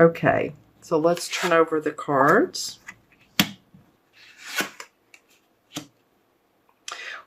Okay, so let's turn over the cards.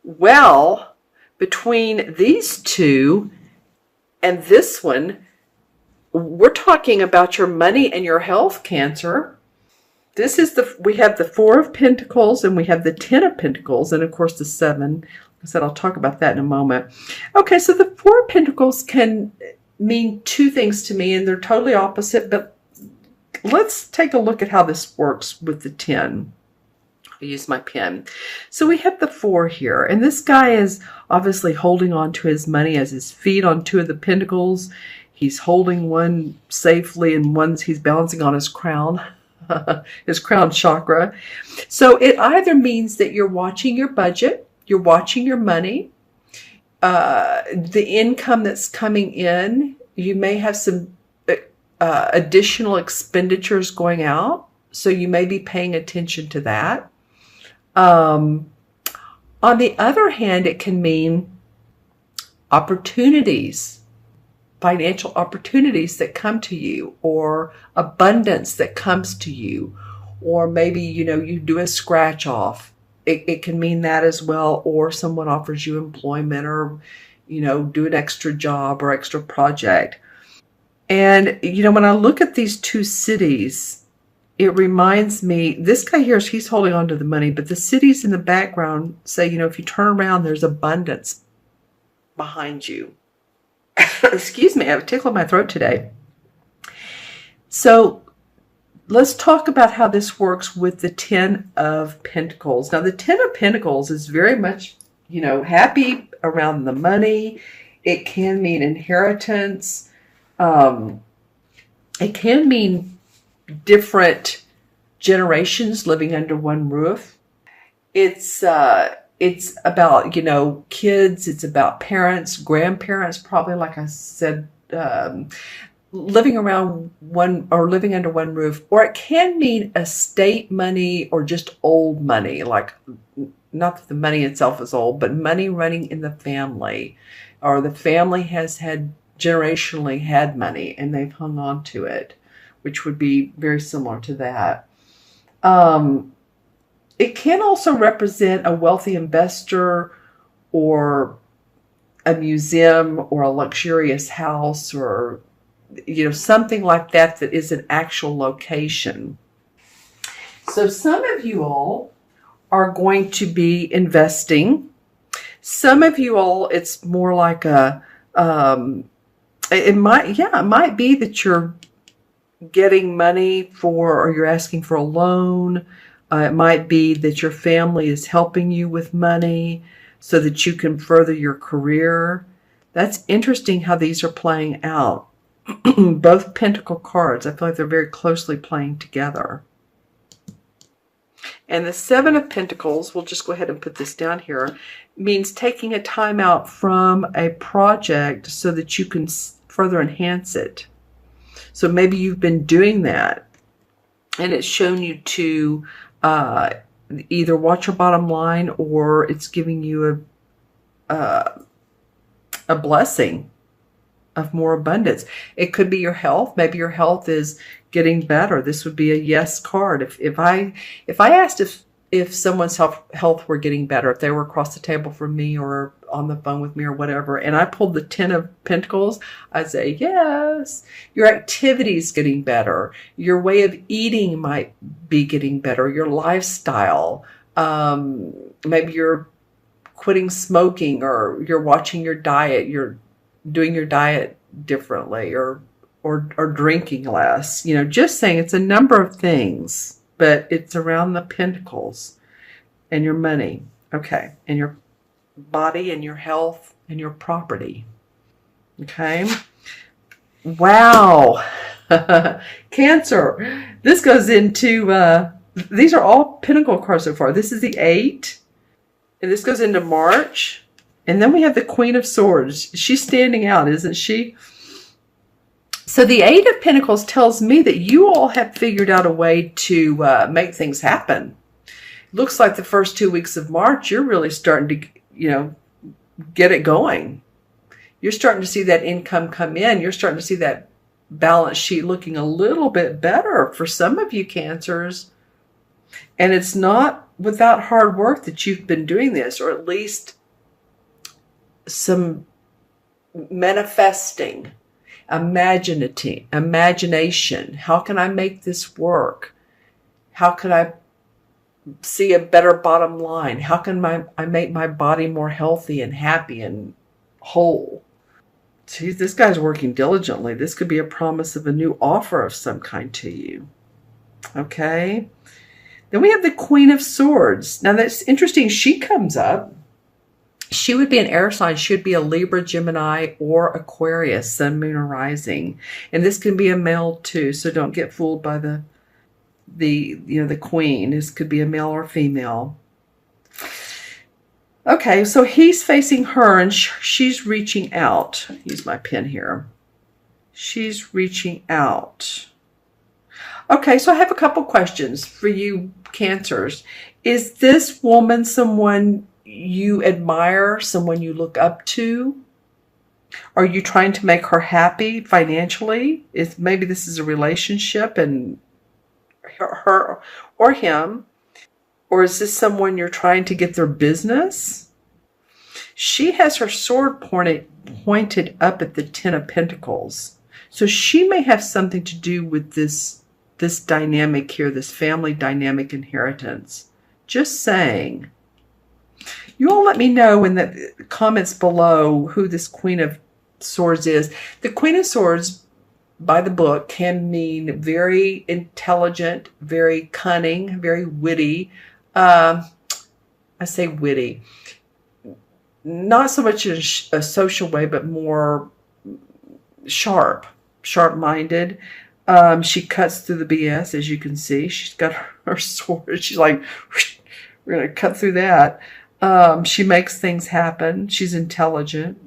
Well, between these two and this one, we're talking about your money and your health, Cancer. We have the Four of Pentacles and we have the Ten of Pentacles and of course the Seven. Like I said, I'll talk about that in a moment. Okay, so the Four of Pentacles can mean two things to me and they're totally opposite, but let's take a look at how this works with the 10. I use my pen. So we have the 4 here, and this guy is obviously holding on to his money as his feet on two of the pentacles. He's holding one safely and he's balancing on his crown, his crown chakra. So it either means that you're watching your budget, you're watching your money, the income that's coming in, you may have some additional expenditures going out, so you may be paying attention to that. On the other hand, it can mean opportunities, financial opportunities that come to you, or abundance that comes to you, or maybe, you do a scratch off. It can mean that as well, or someone offers you employment or, do an extra job or extra project. And, when I look at these two cities, it reminds me, this guy here, he's holding on to the money, but the cities in the background say, if you turn around, there's abundance behind you. Excuse me, I have a tickle in my throat today. So let's talk about how this works with the 10 of Pentacles. Now, the 10 of Pentacles is very much, happy around the money. It can mean inheritance. It can mean different generations living under one roof. It's about, kids. It's about parents, grandparents, probably, like I said, living around one or living under one roof. Or it can mean estate money or just old money, like not that the money itself is old, but money running in the family, or the family has generationally had money and they've hung on to it, which would be very similar to that. It can also represent a wealthy investor or a museum or a luxurious house or, something like that is an actual location. So some of you all are going to be investing. Some of you all, it's more like it might be that you're getting money or you're asking for a loan. It might be that your family is helping you with money so that you can further your career. That's interesting how these are playing out. Both Pentacle cards, I feel like they're very closely playing together. And the 7 of Pentacles, we'll just go ahead and put this down here, means taking a time out from a project so that you can further enhance it. So maybe you've been doing that and it's shown you to either watch your bottom line, or it's giving you a blessing of more abundance. It could be your health. Maybe your health is getting better. This would be a yes card. If I asked if someone's health were getting better, if they were across the table from me or on the phone with me or whatever, and I pulled the 10 of Pentacles, I'd say, yes, your activity is getting better. Your way of eating might be getting better. Your lifestyle, maybe you're quitting smoking, or you're watching your diet. You're doing your diet differently, or drinking less. Just saying, it's a number of things, but it's around the Pentacles and your money. Okay. And your body and your health and your property. Okay. Wow. Cancer. This goes into, these are all Pentacle cards so far. This is the 8. And this goes into March. And then we have the Queen of Swords. She's standing out, isn't she? So the 8 of Pentacles tells me that you all have figured out a way to make things happen. Looks like the first 2 weeks of March, you're really starting to, get it going. You're starting to see that income come in. You're starting to see that balance sheet looking a little bit better for some of you Cancers. And it's not without hard work that you've been doing this, or at least some manifesting, imagination. How can I make this work? How can I see a better bottom line? How can I make my body more healthy and happy and whole? Geez, this guy's working diligently. This could be a promise of a new offer of some kind to you. Okay. Then we have the Queen of Swords. Now that's interesting. She comes up. She would be an air sign. She would be a Libra, Gemini, or Aquarius, Sun, Moon, or Rising. And this can be a male too. So don't get fooled by the Queen. This could be a male or female. Okay, so he's facing her and she's reaching out. Use my pen here. She's reaching out. Okay, so I have a couple questions for you Cancers. Is this woman someone you admire, someone you look up to? Are you trying to make her happy financially? Maybe this is a relationship and her or him? Or is this someone you're trying to get their business? She has her sword pointed up at the Ten of Pentacles. So she may have something to do with this dynamic here, this family dynamic inheritance. Just saying. You all let me know in the comments below who this Queen of Swords is. The Queen of Swords, by the book, can mean very intelligent, very cunning, very witty. I say witty. Not so much in a social way, but more sharp-minded. She cuts through the BS, as you can see. She's got her sword. She's like, we're going to cut through that. She makes things happen. She's intelligent.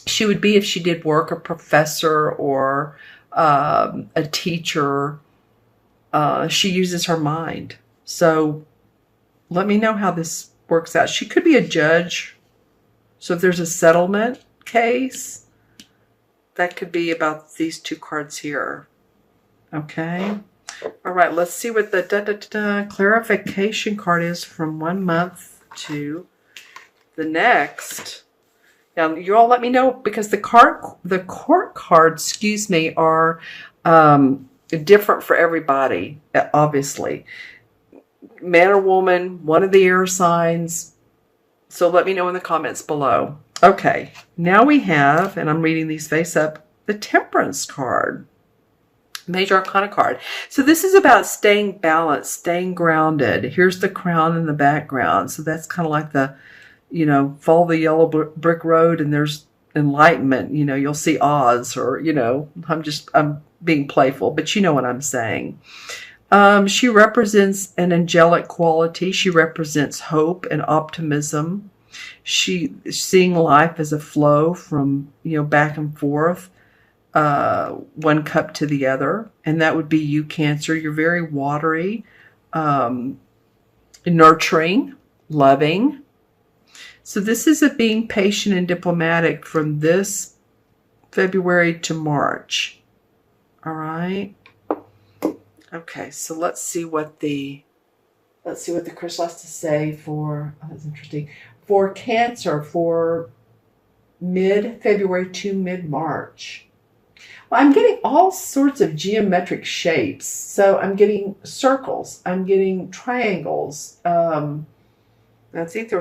She would be, if she did work, a professor or a teacher. She uses her mind. So let me know how this works out. She could be a judge. So if there's a settlement case, that could be about these two cards here. Okay. All right. Let's see what the clarification card is from 1 month to the next. Now, you all let me know, because the court cards, are different for everybody, obviously. Man or woman, one of the air signs. So let me know in the comments below. Okay, now we have, and I'm reading these face up, the Temperance card. Major Arcana card. So this is about staying balanced, staying grounded. Here's the crown in the background. So that's kind of like the, follow the yellow brick road and there's enlightenment. You'll see Oz, or, I'm being playful, but you know what I'm saying. She represents an angelic quality. She represents hope and optimism. She seeing life as a flow from, back and forth, one cup to the other. And that would be you, Cancer. You're very watery, nurturing, loving. So this is a being patient and diplomatic from this February to March. All right. Okay, so let's see what the crystal has to say for, that's interesting, for Cancer for mid-February to mid-March. Well, I'm getting all sorts of geometric shapes. So I'm getting circles. I'm getting triangles. I think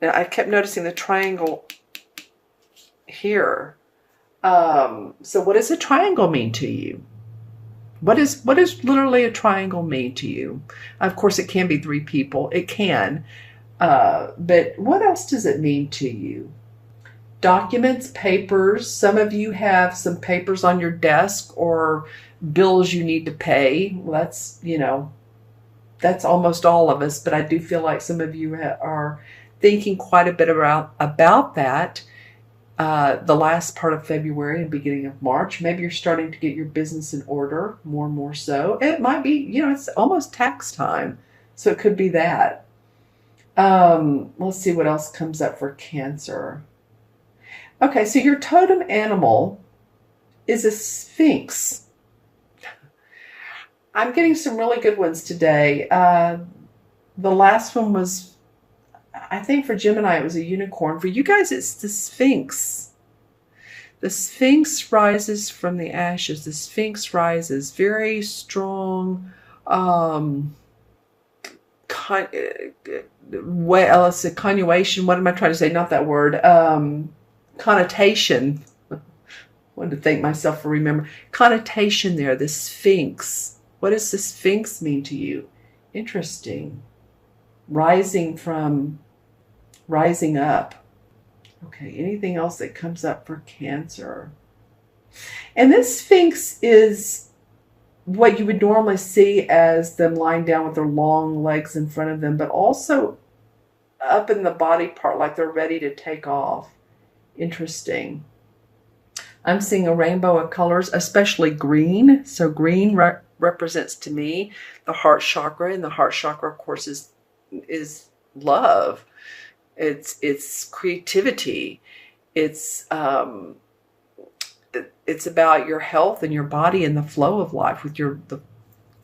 I kept noticing the triangle here. So what does a triangle mean to you? What does literally a triangle mean to you? Of course, it can be 3 people. It can. But what else does it mean to you? Documents, papers. Some of you have some papers on your desk or bills you need to pay. Well, that's almost all of us. But I do feel like some of you are thinking quite a bit about that. The last part of February and beginning of March. Maybe you're starting to get your business in order, more and more so. It might be, it's almost tax time. So it could be that. Let's see what else comes up for Cancer. Okay, so your totem animal is a Sphinx. I'm getting some really good ones today. The last one was, I think for Gemini, it was a unicorn. For you guys, it's the Sphinx. The Sphinx rises from the ashes. The Sphinx rises. Very strong, let's say connuation. What am I trying to say? Not that word. Connotation. I wanted to thank myself for remembering. Connotation there. The Sphinx. What does the Sphinx mean to you? Interesting. Rising up. Okay, anything else that comes up for Cancer? And this Sphinx is what you would normally see as them lying down with their long legs in front of them, but also up in the body part like they're ready to take off. Interesting. I'm seeing a rainbow of colors, especially green. So green represents to me the heart chakra, and the heart chakra, of course, is love. It's creativity. It's about your health and your body and the flow of life with the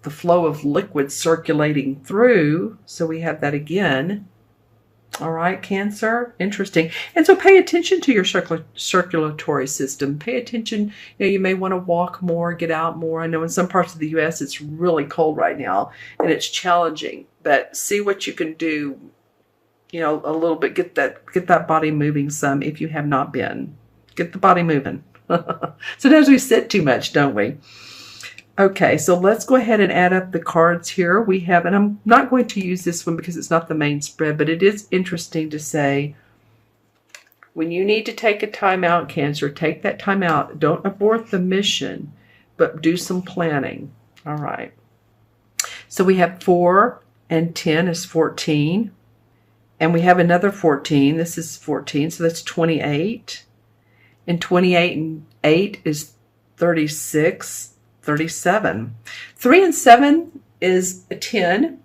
flow of liquid circulating through. So we have that again. All right, Cancer. Interesting. And so pay attention to your circulatory system. Pay attention. You may want to walk more, get out more. I know in some parts of the U.S. it's really cold right now and it's challenging. But see what you can do, a little bit. Get that body moving some if you have not been. Get the body moving. Sometimes we sit too much, don't we? Okay, so let's go ahead and add up the cards here. We have, and I'm not going to use this one because it's not the main spread, but it is interesting to say, when you need to take a time out, Cancer, take that time out. Don't abort the mission, but do some planning. All right. So we have 4 and 10 is 14. And we have another 14. This is 14, so that's 28. And 28 and 8 is 36. 37. 3 and 7 is a 10.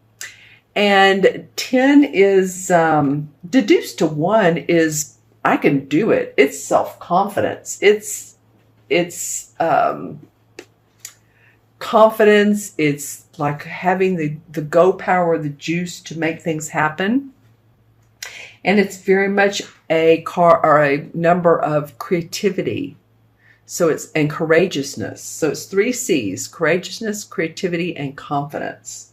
And 10 is deduced to 1 is I can do it. It's self-confidence. It's confidence. It's like having the go power, the juice to make things happen. And it's very much a number of creativity. So and courageousness. So it's 3 C's: courageousness, creativity, and confidence.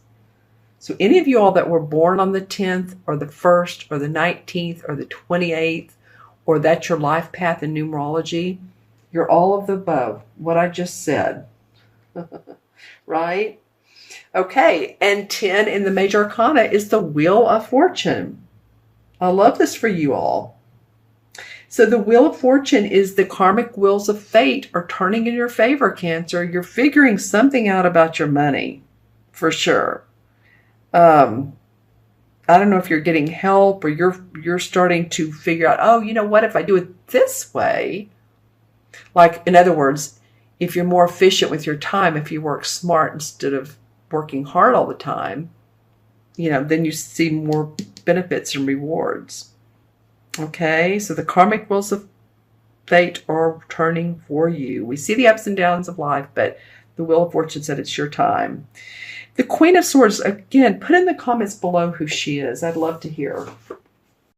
So any of you all that were born on the 10th or the 1st or the 19th or the 28th, or that's your life path in numerology, you're all of the above, what I just said. Right? Okay, and 10 in the major arcana is the Wheel of Fortune. I love this for you all. So the Wheel of Fortune is the karmic wheels of fate are turning in your favor, Cancer. You're figuring something out about your money, for sure. I don't know if you're getting help or you're starting to figure out, oh, you know what, if I do it this way, like, in other words, if you're more efficient with your time, if you work smart instead of working hard all the time, then you see more benefits and rewards. Okay, so the karmic wheels of fate are turning for you. We see the ups and downs of life, but the Wheel of Fortune said it's your time. The Queen of Swords, again, put in the comments below who she is. I'd love to hear.